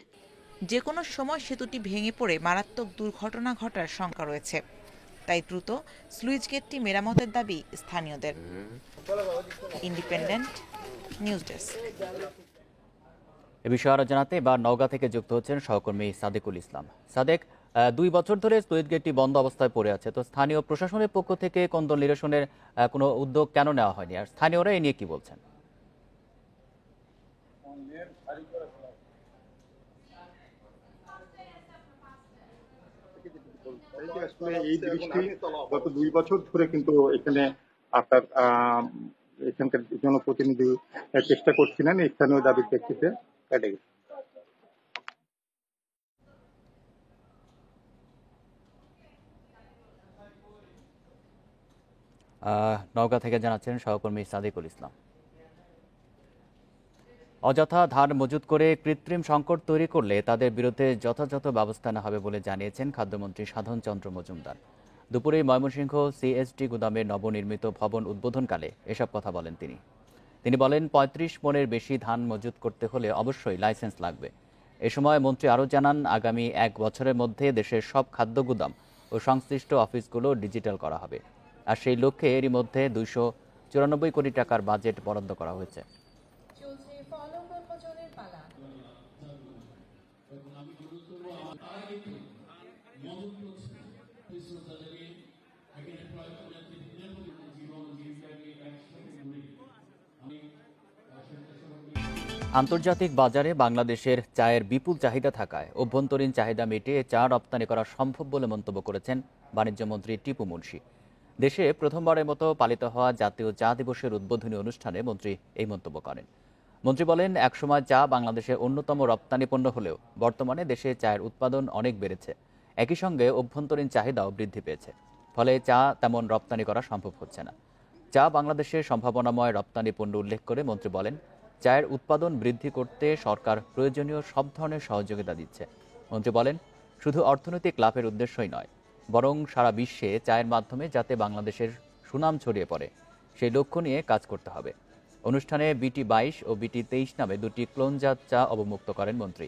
যে কোনো সময় সেতুটি ভেঙে পড়ে মারাত্মক দুর্ঘটনা ঘটার শঙ্কা রয়েছে, তাই দ্রুত স্লুইস গেটটি মেরামতের দাবি স্থানীয়দের। Independent news desk. এ বিষয়ে আরো জানাতে এবার নওগাঁ থেকে যুক্ত হচ্ছেন সহকর্মী সাদেকুল ইসলাম। সাদেক, 2 বছর ধরে স্লুইস গেটটি বন্ধ অবস্থায় পড়ে আছে, তো স্থানীয় প্রশাসনের পক্ষ থেকে কোন্দল নিরসনের কোনো উদ্যোগ কেন নেওয়া হয়নি, আর স্থানীয়রা এই নিয়ে কি বলছেন? এই ব্রিজটি গত 2 বছর ধরে কিন্তু এখানে আপনার এখানকার জনপ্রতিনিধি চেষ্টা করছিলেন স্থানীয় দাবির প্রেক্ষিতে কেটে গেছে। নওগাঁ থেকে জানাচ্ছেন সহকর্মী সাদেকুল ইসলাম। অযথা ধান মজুত করে কৃত্রিম সংকট তৈরি করলে তাদের বিরুদ্ধে যথাযথ ব্যবস্থা নেওয়া হবে বলে জানিয়েছেন খাদ্যমন্ত্রী সাধন চন্দ্র মজুমদার। দুপুরে ময়মনসিংহ সিএসডি গুদামের নবনির্মিত ভবন উদ্বোধনকালে এসব কথা বলেন তিনি বলেন 35 মনের বেশি ধান মজুত করতে হলে অবশ্যই লাইসেন্স লাগবে। এ সময় মন্ত্রী আরও জানান, আগামী 1 বছরের মধ্যে দেশের সব খাদ্য গুদাম ও সংশ্লিষ্ট অফিসগুলো ডিজিটাল করা হবে, আর সেই লক্ষ্যে এরই মধ্যে 294 কোটি টাকার বাজেট বরাদ্দ করা হয়েছে। আন্তর্জাতিক বাজারে বাংলাদেশের চায়ের বিপুল চাহিদা থাকায় অভ্যন্তরীণ চাহিদা মিটিয়ে চা রপ্তানি করা সম্ভব বলে মন্তব্য করেছেন বাণিজ্যমন্ত্রী টিপু মুনশি। দেশে প্রথমবারের মতো পালিত হওয়া জাতীয় চা দিবসের উদ্বোধনী অনুষ্ঠানে মন্ত্রী এই মন্তব্য করেন। মন্ত্রী বলেন, একসময় চা বাংলাদেশের অন্যতম রপ্তানি পণ্য হলেও বর্তমানে দেশে চায়ের উৎপাদন অনেক বেড়েছে। একই সঙ্গে অভ্যন্তরীণ চাহিদাও বৃদ্ধি পেয়েছে। ফলে চা তেমন রপ্তানি করা সম্ভব হচ্ছে না। চা বাংলাদেশের সম্ভাবনাময় রপ্তানি পণ্য উল্লেখ করে মন্ত্রী বলেন, চায়ের উৎপাদন বৃদ্ধি করতে সরকার প্রয়োজনীয় সব ধরনের সহযোগিতা দিচ্ছে। মন্ত্রী বলেন, শুধু অর্থনৈতিক লাভের উদ্দেশ্যই নয়, বরং সারা বিশ্বে চায়ের মাধ্যমে যাতে বাংলাদেশের সুনাম ছড়িয়ে পড়ে সেই লক্ষ্য নিয়ে কাজ করতে হবে। অনুষ্ঠানে BT22 ও BT23 নামে দুটি ক্লোনজাত চা অবমুক্ত করেন মন্ত্রী।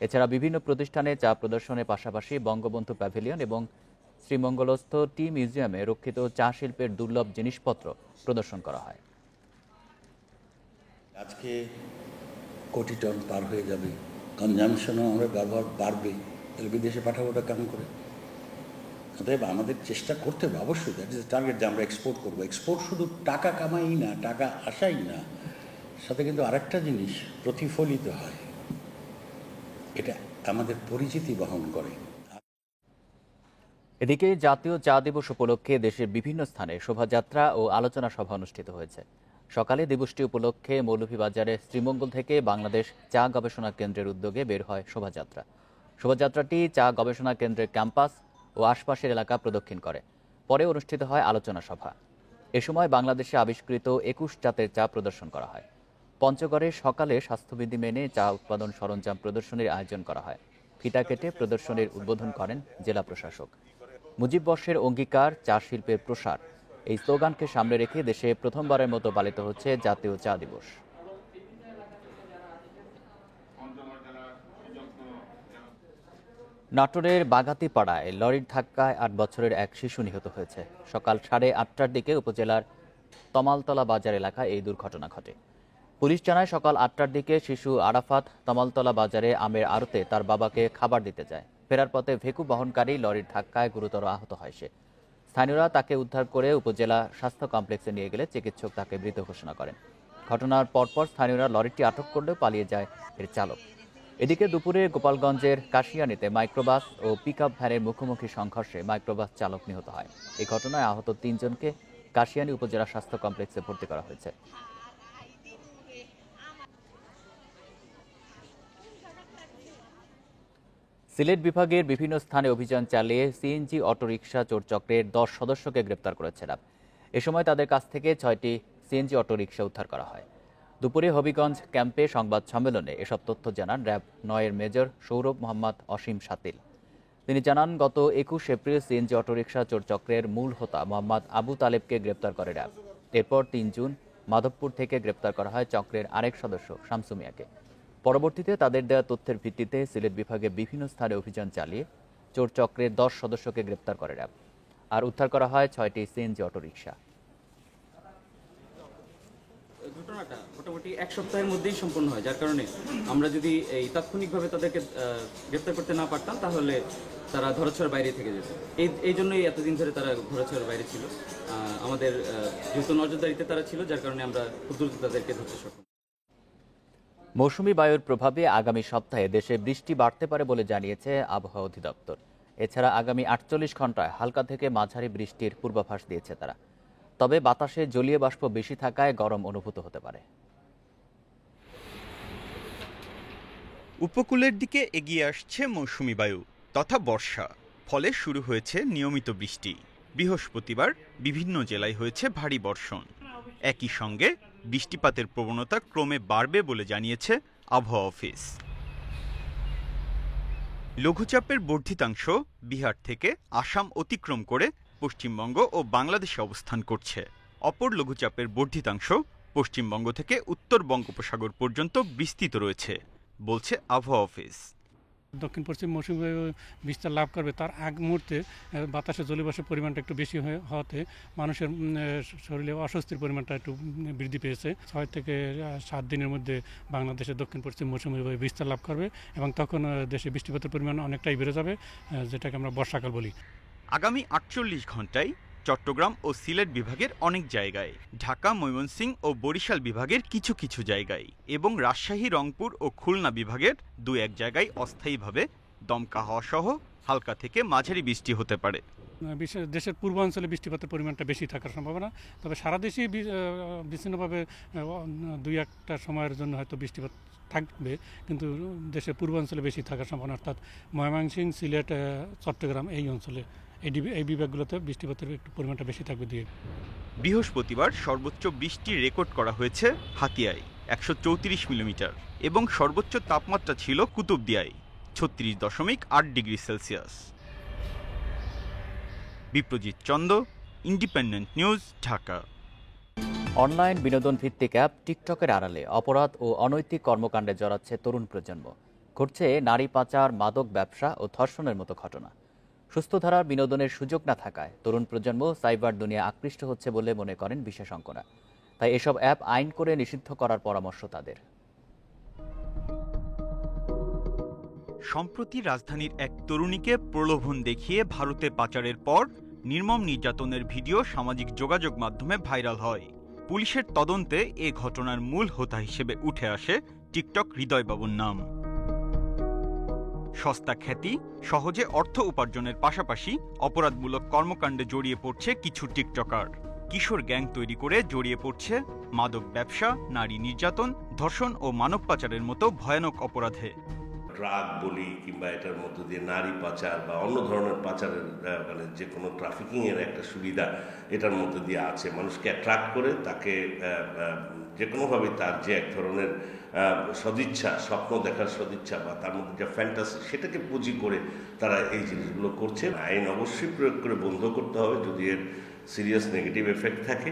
এছাড়া বিভিন্ন প্রতিষ্ঠানে চা প্রদর্শনের পাশাপাশি বঙ্গবন্ধু প্যাভিলিয়ন এবং শ্রীমঙ্গলস্থ টি মিউজিয়ামে রক্ষিত চা শিল্পের দুর্লভ জিনিসপত্র প্রদর্শন করা হয়। আজকে কোটি টন পার হয়ে যাবে, কনজামশনও আমরা ব্যবহার বাড়বে, তাহলে বিদেশে পাঠাবোটা কেমন করে? অতএব আমাদের চেষ্টা করতে হবে অবশ্যই, দ্যাট ইজ টার্গেট যে আমরা এক্সপোর্ট করবো। এক্সপোর্ট শুধু টাকা কামাই না, টাকা আসাই না, সাথে কিন্তু আরেকটা জিনিস প্রতিফলিত হয়, এটা আমাদের পরিচিতি বহন করে। এদিকে জাতীয় চা দিবস উপলক্ষে দেশের বিভিন্ন স্থানে শোভাযাত্রা ও আলোচনা সভা অনুষ্ঠিত হয়েছে। সকালে দিবসটি উপলক্ষে মৌলভীবাজারের শ্রীমঙ্গল থেকে বাংলাদেশ চা গবেষণা কেন্দ্রের উদ্যোগে বের হয় শোভাযাত্রা। শোভাযাত্রাটি চা গবেষণা কেন্দ্রের ক্যাম্পাস ও আশপাশের এলাকা প্রদক্ষিণ করে। পরে অনুষ্ঠিত হয় আলোচনা সভা। এ সময় বাংলাদেশে আবিষ্কৃত 21 জাতের চা প্রদর্শন করা হয়। পঞ্চগড়ে সকালে স্বাস্থ্যবিধি মেনে চা উৎপাদন সরঞ্জাম প্রদর্শনীর আয়োজন করা হয়। ফিতা কেটে প্রদর্শনীর উদ্বোধন করেন জেলা প্রশাসক। মুজিব বর্ষের অঙ্গীকার, চা শিল্পের প্রসার, এই স্লোগানকে সামনে রেখে দেশে প্রথমবারের মতো পালিত হচ্ছে জাতীয় চা দিবস। নাটোরের বাগাতিপাড়ায় লরির ধাক্কায় 8 বছরের এক শিশু নিহত হয়েছে। সকাল 8:30টার দিকে উপজেলার তমালতলা বাজার এলাকায় এই দুর্ঘটনা ঘটে। পুলিশ জানায়, সকাল 8টার দিকে শিশু আরাফাত তমালতলা বাজারে আমের আড়তে তার বাবাকে খাবার দিতে যায়। ফেরার পথে ভেকু বহনকারী লরির ধাক্কায় গুরুতর আহত হয় সে। স্থানীয়রা তাকে উদ্ধার করে উপজেলা স্বাস্থ্য কমপ্লেক্সে নিয়ে গেলে চিকিৎসক তাকে মৃত ঘোষণা করেন। ঘটনার পরপর স্থানীয়রা লরিটি আটক করলেও পালিয়ে যায় এর চালক। এদিকে দুপুরে গোপালগঞ্জের কাশিয়ানীতে মাইক্রোবাস ও পিকআপ ভ্যানের মুখোমুখি সংঘর্ষে মাইক্রোবাস চালক নিহত হয়। এই ঘটনায় আহত 3 জনকে কাশিয়ানী উপজেলা স্বাস্থ্য কমপ্লেক্সে ভর্তি করা হয়েছে। সিলেট বিভাগের বিভিন্ন স্থানে অভিযান চালিয়ে সিএনজি অটোরিকশা চোরচক্রের 10 সদস্যকে গ্রেপ্তার করেছে র্যাব। এ সময় তাদের কাছ থেকে 6টি সিএনজি অটোরিকশা উদ্ধার করা হয়। দুপুরে হবিগঞ্জ ক্যাম্পে সংবাদ সম্মেলনে এসব তথ্য জানান র্যাব 9-এর মেজর সৌরভ মোহাম্মদ অসীম সাতিল। তিনি জানান, গত 21 এপ্রিল সিএনজি অটোরিকশা চোরচক্রের মূল হোতা মোহাম্মদ আবু তালেবকে গ্রেপ্তার করে র্যাব। এরপর 3 জুন মাধবপুর থেকে গ্রেপ্তার করা হয় চক্রের আরেক সদস্য শামসু মিয়াকে। পরবর্তীতে তাদের দেওয়া তথ্যের ভিত্তিতে সিলেট বিভাগে বিভিন্ন স্থানে অভিযান চালিয়ে চোর চক্রের 10 সদস্যকে গ্রেপ্তার করে র্যাব। আর উদ্ধার করা হয় 6টি সিএনজি অটোরিকশা। ঘটনাটা মোটামুটি 1 সপ্তাহের মধ্যেই সম্পন্ন হয়, যার কারণে আমরা যদি এই তাৎক্ষণিকভাবে তাদেরকে গ্রেপ্তার করতে না পারতাম তাহলে তারা ধরাছোঁয়ার বাইরে থেকে যেত। এই জন্যই এতদিন ধরে তারা ধরাছোঁয়ার বাইরে ছিল। আমাদের যেহেতু নজরদারিতে তারা ছিল, যার কারণে আমরা খুব দ্রুত তাদেরকে ধরতে সক্ষম। মৌসুমি বায়ুর প্রভাবে আগামী সপ্তাহে দেশে বৃষ্টি বাড়তে পারে বলে জানিয়েছে আবহাওয়া অধিদপ্তর। এছাড়া আগামী 48 ঘন্টায় হালকা থেকে মাঝারি বৃষ্টির পূর্বাভাস দিয়েছে তারা। তবে বাতাসে জলীয় বাষ্প বেশি থাকায় গরম অনুভূত হতে পারে। উপকূলের দিকে এগিয়ে আসছে মৌসুমি বায়ু তথা বর্ষা, ফলে শুরু হয়েছে নিয়মিত বৃষ্টি। বৃহস্পতিবার বিভিন্ন জেলায় হয়েছে ভারী বর্ষণ। একই সঙ্গে বৃষ্টিপাতের প্রবণতা ক্রমে বাড়বে বলে জানিয়েছে আবহাওয়া অফিস। লঘুচাপের বর্ধিতাংশ বিহার থেকে আসাম অতিক্রম করে পশ্চিমবঙ্গ ও বাংলাদেশে অবস্থান করছে। অপর লঘুচাপের বর্ধিতাংশ পশ্চিমবঙ্গ থেকে উত্তর বঙ্গোপসাগর পর্যন্ত বিস্তৃত রয়েছে বলছে আবহাওয়া অফিস। দক্ষিণ পশ্চিম মৌসুমী বায়ু বিস্তার লাভ করবে, তার আগ মুহূর্তে বাতাসে জলীয়বাষ্পের পরিমাণটা একটু বেশি হওয়াতে মানুষের শরীরে অস্বস্তির পরিমাণটা একটু বৃদ্ধি পেয়েছে। 6 থেকে 7 দিনের মধ্যে বাংলাদেশে দক্ষিণ পশ্চিম মৌসুমী বায়ু বিস্তার লাভ করবে এবং তখন দেশে বৃষ্টিপাতের পরিমাণ অনেকটাই বেড়ে যাবে, যেটাকে আমরা বর্ষাকাল বলি। আগামী 48 ঘন্টায় চট্টগ্রাম ও সিলেট বিভাগের অনেক জায়গায়, ঢাকা, ময়মনসিংহ ও বরিশাল বিভাগের কিছু কিছু জায়গায় এবং রাজশাহী, রংপুর ও খুলনা বিভাগের 2-1 জায়গায় অস্থায়ীভাবে দমকা হাওয়া সহ হালকা থেকে মাঝারি বৃষ্টি হতে পারে। দেশের পূর্বাঞ্চলে বৃষ্টিপাতের পরিমাণটা বেশি থাকার সম্ভাবনা, তবে সারা দেশেই বিচ্ছিন্নভাবে 2-1টা সময়ের জন্য হয়তো বৃষ্টিপাত থাকবে, কিন্তু দেশের পূর্বাঞ্চলে বেশি থাকার সম্ভাবনা, অর্থাৎ ময়মনসিংহ, সিলেট, চট্টগ্রাম এই অঞ্চলে এই বিভাগগুলোতে বৃষ্টিপাতের একটু পরিমাণটা বেশি থাকবে। বৃহস্পতিবার সর্বোচ্চ বৃষ্টি রেকর্ড করা হয়েছে হাতিয়ায় 134 মিলিমিটার এবং সর্বোচ্চ তাপমাত্রা ছিল কুতুবদিয়ায় 36.8 degree Celsius. Biprajit Chanda, Independent news, Dhaka. Online বিনোদন ভিত্তিক অ্যাপ টিকটকের আড়ালে অপরাধ ও অনৈতিক কর্মকাণ্ডে জড়াচ্ছে তরুণ প্রজন্ম। ঘটছে নারী পাচার, মাদক ব্যবসা ও ধর্ষণের মতো ঘটনা। সুস্থ ধারার বিনোদনের সুযোগ না থাকায় তরুণ প্রজন্ম সাইবার দুনিয়া আকৃষ্ট হচ্ছে বলে মনে করেন বিশেষজ্ঞরা। তাই এসব অ্যাপ আইন করে নিষিদ্ধ করার পরামর্শ তাদের। সম্প্রতি রাজধানীর এক তরুণীকে প্রলোভন দেখিয়ে ভারতে পাচারের পর নির্মম নির্যাতনের ভিডিও সামাজিক যোগাযোগ মাধ্যমে ভাইরাল হয়। পুলিশের তদন্তে এ ঘটনার মূল হোতা হিসেবে উঠে আসে টিকটক হৃদয়বাবুর নাম। সস্তা খ্যাতি, সহজে অর্থ উপার্জনের পাশাপাশি অপরাধমূলক কর্মকাণ্ডে জড়িয়ে পড়ছে কিছু টিকটকার। কিশোর গ্যাং তৈরি করে জড়িয়ে পড়ছে মাদক ব্যবসা, নারী নির্যাতন, ধর্ষণ ও মানব পাচারের মতো ভয়ানক অপরাধে। ড্রাগ বলি কিংবা এটার মধ্য দিয়ে নারী পাচার বা অন্য ধরনের পাচারের মানে যে কোনো ট্রাফিকিংয়ের একটা সুবিধা এটার মধ্যে দিয়ে আছে। মানুষকে অ্যাট্রাক্ট করে তাকে যে কোনোভাবে তার যে এক ধরনের সদিচ্ছা, স্বপ্ন দেখার সদিচ্ছা বা তার মধ্যে যে ফ্যান্টাসি, সেটাকে পুঁজি করে তারা এই জিনিসগুলো করছে। আইন অবশ্যই প্রয়োগ করে বন্ধ করতে হবে যদি এর সিরিয়াস নেগেটিভ এফেক্ট থাকে।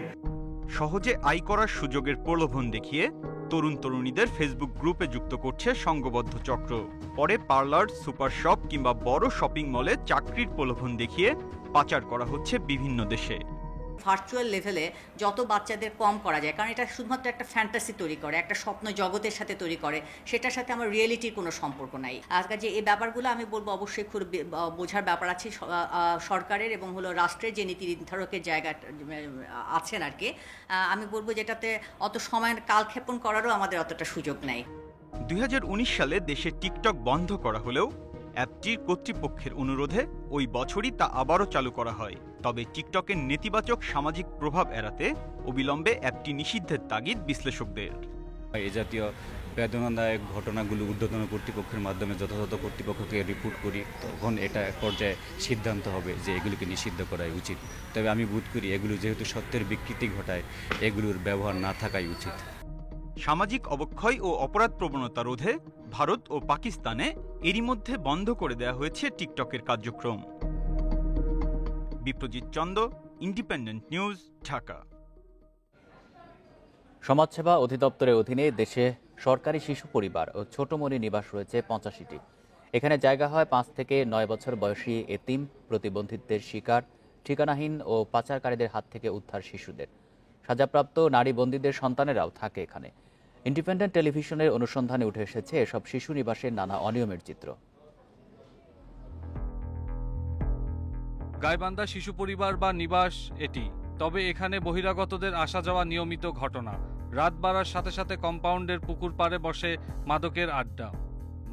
সহজে আয় করার সুযোগের প্রলোভন দেখিয়ে তরুণ তরুণীদের ফেসবুক গ্রুপে যুক্ত করছে সংঘবদ্ধ চক্র। পরে পার্লার, সুপার শপ কিংবা বড় শপিং মলে চাকরির প্রলোভন দেখিয়ে পাচার করা হচ্ছে বিভিন্ন দেশে। ভার্চুয়াল লেভেলে যত বাচ্চাদের কম করা যায়, কারণ এটা শুধুমাত্র একটা ফ্যান্টাসি তৈরি করে, একটা স্বপ্ন জগতের সাথে তৈরি করে, সেটার সাথে আমার রিয়েলিটির কোনো সম্পর্ক নাই। আজকাল যে এই ব্যাপারগুলো আমি বলবো অবশ্যই খুব বোঝার ব্যাপার আছে সরকারের এবং রাষ্ট্রের যে নীতি নির্ধারকের জায়গা আছেন আর কি। আমি বলবো যেটাতে অত সময়ের কালক্ষেপণ করারও আমাদের অতটা সুযোগ নাই। 2019 সালে দেশে টিকটক বন্ধ করা হলেও অ্যাপটির কর্তৃপক্ষের অনুরোধে ওই বছরই তা আবারও চালু করা হয়। তবে টিকটকের নেতিবাচক সামাজিক প্রভাব এড়াতে অবিলম্বে অ্যাপটি নিষিদ্ধের তাগিদ বিশ্লেষকদের। এই জাতীয় বেদনাদায়ক ঘটনাগুলো ঊর্ধ্বতন কর্তৃপক্ষের মাধ্যমে যথাযথ কর্তৃপক্ষকে রিপোর্ট করি, তখন এটা এক পর্যায়ে সিদ্ধান্ত হবে যে এগুলিকে নিষিদ্ধ করাই উচিত। তবে আমি বোধ করি এগুলো যেহেতু সত্যের বিকৃতি ঘটায়, এগুলোর ব্যবহার না থাকাই উচিত। সামাজিক অবক্ষয় ও অপরাধ প্রবণতা রোধে ভারত ও পাকিস্তানে এরই মধ্যে বন্ধ করে দেওয়া হয়েছে টিকটকের কার্যক্রম। Biprajit Chanda, Independent news, Dhaka. সমাজসেবা অধিদপ্তরের অধীনে দেশে সরকারি শিশু পরিবার ও ছোটমণি নিবাস রয়েছে 85টি। এখানে জায়গা হয় 5 থেকে 9 বছর বয়সী এতিম, প্রতিবন্ধিত্বের শিকার, ঠিকানাহীন ও পাচারকারীদের হাত থেকে উদ্ধার শিশুদের। সাজাপ্রাপ্ত নারী বন্দীদের সন্তানেরাও থাকে এখানে। ইন্ডিপেন্ডেন্ট টেলিভিশনের অনুসন্ধানে উঠে এসেছে এসব শিশু নিবাসের নানা অনিয়মের চিত্র। গাইবান্ধা শিশু পরিবার বা নিবাস এটি। তবে এখানে বহিরাগতদের আসা যাওয়া নিয়মিত ঘটনা। রাত বাড়ার সাথে সাথে কম্পাউন্ডের পুকুর পাড়ে বসে মাদকের আড্ডা।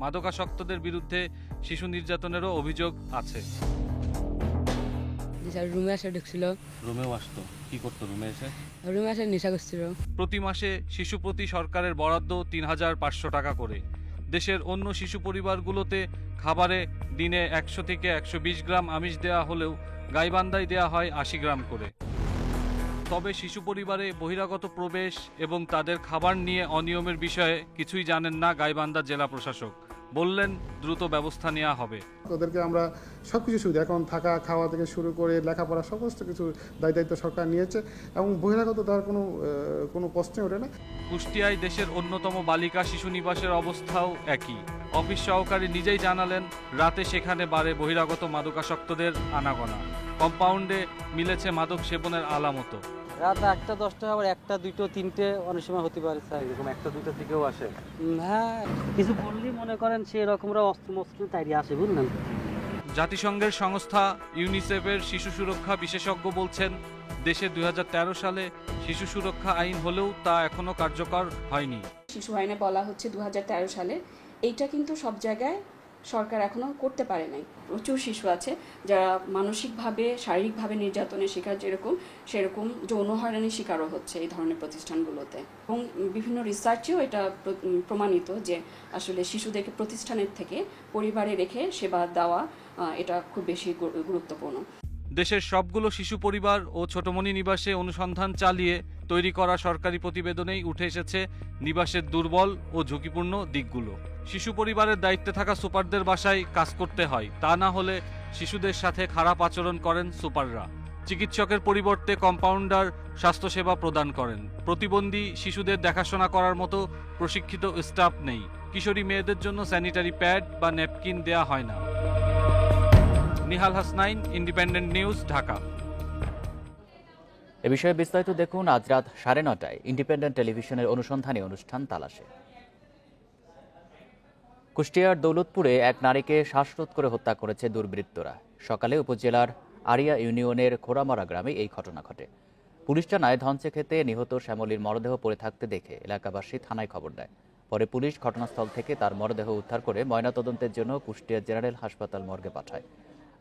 মাদকাসক্তদের বিরুদ্ধে শিশু নির্যাতনেরও অভিযোগ আছে। রুমে এসে ঢুকছিল। রুমেও আসতো, কি করতো রুমে এসে? রুমে এসে নেশা করছিল। প্রতি মাসে শিশু প্রতি সরকারের বরাদ্দ 3500 টাকা করে। দেশের অন্য শিশু পরিবারগুলোতে খাবারে দিনে 100 থেকে 120 গ্রাম আমিষ দেওয়া হলেও গাইবান্ধায় দেওয়া হয় 80 গ্রাম করে। তবে শিশু পরিবারে বহিরাগত প্রবেশ এবং তাদের খাবার নিয়ে অনিয়মের বিষয়ে কিছুই জানেন না গাইবান্ধা জেলা প্রশাসক। বললেন দ্রুত ব্যবস্থা নেওয়া হবে। ওদেরকে আমরা সবকিছু সুবিধা, এখন থাকা খাওয়া থেকে শুরু করে লেখাপড়া সমস্ত কিছু দায়িত্ব সরকার নিয়েছে এবং বহিরাগত তার কোনো প্রশ্নে ওঠে না। কুষ্টিয়ায় দেশের অন্যতম বালিকা শিশু নিবাসের অবস্থাও একই। অফিস সহকারী নিজেই জানালেন রাতে সেখানে বাড়ে বহিরাগত মাদকাসক্তদের আনাগোনা। কম্পাউন্ডে মিলেছে মাদক সেবনের আলামত। রাত 1টা 10টা, আবার 1টা 2টো 3টে অনেক সময় হতে পারে স্যার। এরকম 1টা 2টার দিকেও আসে। হ্যাঁ, কিছু বললেই মনে করেন সেরকমরা অস্ত্র তাইরি আসে, বুঝলেন। জাতিসংঘের সংস্থা ইউনিসেফের শিশু সুরক্ষা বিশেষজ্ঞ বলছেন দেশে 2013 সালে শিশু সুরক্ষা আইন হলেও তা এখনো কার্যকর হয়নি। শিশু আইনে বলা হচ্ছে 2013 সালে, এইটা কিন্তু সব জায়গায় সরকার এখনো করতে পারে নাই। প্রচুর শিশু আছে যারা মানসিকভাবে শারীরিকভাবে নির্যাতনের শিকার সেরকম যৌন হয়রানির শিকারও হচ্ছে এই ধরনের প্রতিষ্ঠানগুলোতে। এবং বিভিন্ন রিসার্চেও এটা প্রমাণিত যে আসলে শিশুদেরকে প্রতিষ্ঠানের থেকে পরিবারে রেখে সেবা দেওয়া এটা খুব বেশি গুরুত্বপূর্ণ। দেশের সবগুলো শিশু পরিবার ও ছোটমণি নিবাসে অনুসন্ধান চালিয়ে তৈরি করা সরকারি প্রতিবেদনেই উঠে এসেছে নিবাসের দুর্বল ও ঝুঁকিপূর্ণ দিকগুলো। শিশু পরিবারের দায়িত্বে থাকা সুপারদের বাসায় কাজ করতে হয়, তা না হলে শিশুদের সাথে খারাপ আচরণ করেন সুপাররা। চিকিৎসকের পরিবর্তে কম্পাউন্ডার স্বাস্থ্যসেবা প্রদান করেন। প্রতিবন্ধী শিশুদের দেখাশোনা করার মতো প্রশিক্ষিত স্টাফ নেই। কিশোরী মেয়েদের জন্য স্যানিটারি প্যাড বা ন্যাপকিন দেয়া হয় না। Nihal Hasnain, independent news, Dhaka. এ বিষয়ে বিস্তারিত দেখুন আজ রাত 9:30টায় ইন্ডিপেন্ডেন্ট টেলিভিশনের অনুসন্ধানী অনুষ্ঠান তালাশে। কুষ্টিয়ার দৌলতপুরে এক নারীকে শ্বাসরোধ করে হত্যা করেছে দুর্বৃত্তরা। সকালে উপজেলার আরিয়া ইউনিয়নের খোরামারা গ্রামে এই ঘটনা ঘটে। পুলিশ জানায় ধনচে খেতে নিহত শ্যামলীর মরদেহ পড়ে থাকতে দেখে এলাকাবাসী থানায় খবর দেয়। পরে পুলিশ ঘটনাস্থল থেকে তার মরদেহ উদ্ধার করে ময়নাতদন্তের জন্য কুষ্টিয়া জেনারেল হাসপাতাল মর্গে পাঠায়।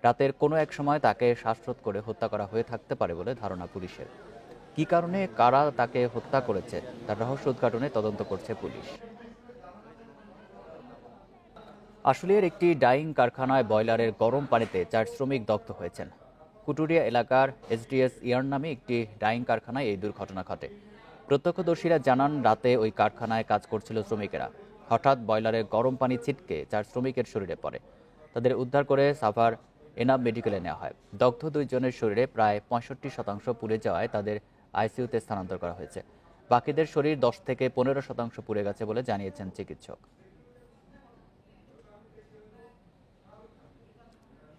রাতের কোনো এক সময় তাকে শ্বাসরোধ করে হত্যা করা হয়ে থাকতে পারে বলে ধারণা পুলিশের। কী কারণে কারা তাকে হত্যা করেছে তার রহস্য উদ্ঘাটনে তদন্ত করছে পুলিশ। আশুলিয়ার একটি ডাইং কারখানায় বয়লারের গরম পানিতে 4 শ্রমিক দগ্ধ হয়েছেন। কুটুরিয়া এলাকার এসডিএস ইয়ার নামে একটি ডাইং কারখানায় এই দুর্ঘটনা ঘটে। প্রত্যক্ষদর্শীরা জানান রাতে ওই কারখানায় কাজ করছিল শ্রমিকেরা। হঠাৎ বয়লারের গরম পানি ছিটকে 4 শ্রমিকের শরীরে পড়ে। তাদের উদ্ধার করে সাভার এনাম মেডিকেলে নেওয়া হয়। দগ্ধ 2 জনের শরীরে প্রায় 65% পুড়ে যাওয়ায় তাদের আইসিইউতে স্থানান্তর করা হয়েছে। বাকিদের শরীর 10 থেকে 15% পুড়ে গেছে বলে জানিয়েছেন চিকিৎসক।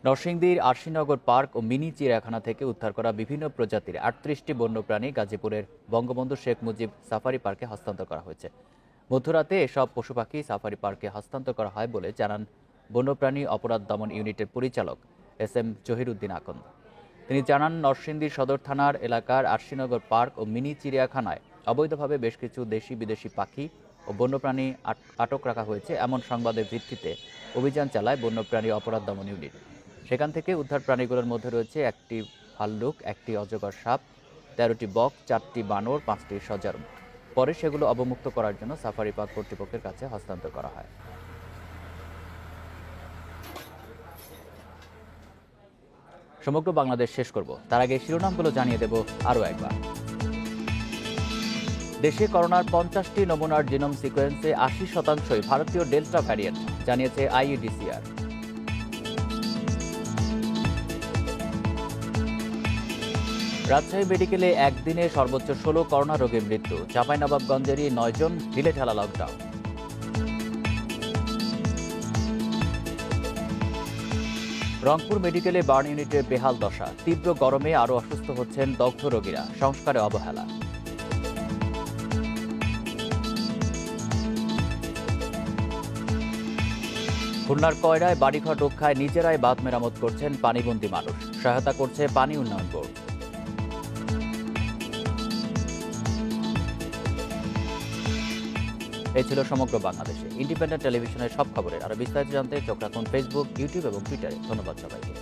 নরসিংদীর আরশিনগর পার্ক ও মিনি চিড়িয়াখানা থেকে উদ্ধার করা বিভিন্ন প্রজাতির 38টি বন্যপ্রাণী গাজীপুরের বঙ্গবন্ধু শেখ মুজিব সাফারি পার্কে হস্তান্তর করা হয়েছে। মধ্যরাতে এসব পশু পাখি সাফারি পার্কে হস্তান্তর করা হয় বলে জানান বন্যপ্রাণী অপরাধ দমন ইউনিটের পরিচালক এস.এম. জহিরুদ্দিন আকন্দ। তিনি জানান নরসিংদী সদর থানার এলাকার আরশিনগর পার্ক ও মিনি চিড়িয়াখানায় অবৈধভাবে বেশ কিছু দেশি বিদেশি পাখি ও বন্যপ্রাণী আটক রাখা হয়েছে এমন সংবাদের ভিত্তিতে অভিযান চালায় বন্যপ্রাণী অপরাধ দমন ইউনিট। সেখান থেকে উদ্ধার প্রাণীগুলোর মধ্যে রয়েছে একটি ভাল্লুক, একটি অজগর সাপ, 13টি বক, 4টি বানর, 5টি সজারু। পরে সেগুলো অবমুক্ত করার জন্য সাফারি পার্ক কর্তৃপক্ষের কাছে হস্তান্তর করা হয়। সমগ্র বাংলাদেশ শেষ করব, তার আগে শিরোনামগুলো জানিয়ে দেব আরও একবার। দেশে করোনার 50টি নমুনার জিনোম সিকোয়েন্সে 80%ই ভারতীয় ডেল্টা ভ্যারিয়েন্ট, জানিয়েছে আইইডিসিআর। রাজশাহী মেডিকেলে একদিনে সর্বোচ্চ 16 করোনা রোগীর মৃত্যু। চাঁপাইনবাবগঞ্জেরই 9 জন, ঢিলে ঢালা লকডাউন। রংপুর মেডিকেলে বার্ন ইউনিটের বেহাল দশা। তীব্র গরমে আরও অসুস্থ হচ্ছেন দগ্ধ রোগীরা, সংস্কারে অবহেলা। খুলনার কয়রায় বাড়িঘর রক্ষায় নিজেরাই বাঁধ মেরামত করছেন পানিবন্দী মানুষ, সহায়তা করছে পানি উন্নয়ন বোর্ড। এই ছিল সমগ্র বাংলাদেশে ইন্ডিপেন্ডেন্ট টেলিভিশনের সব খবরের আরো বিস্তারিত জানতে চোখ রাখুন ফেসবুক, ইউটিউব এবং টুইটারে। ধন্যবাদ সবাইকে।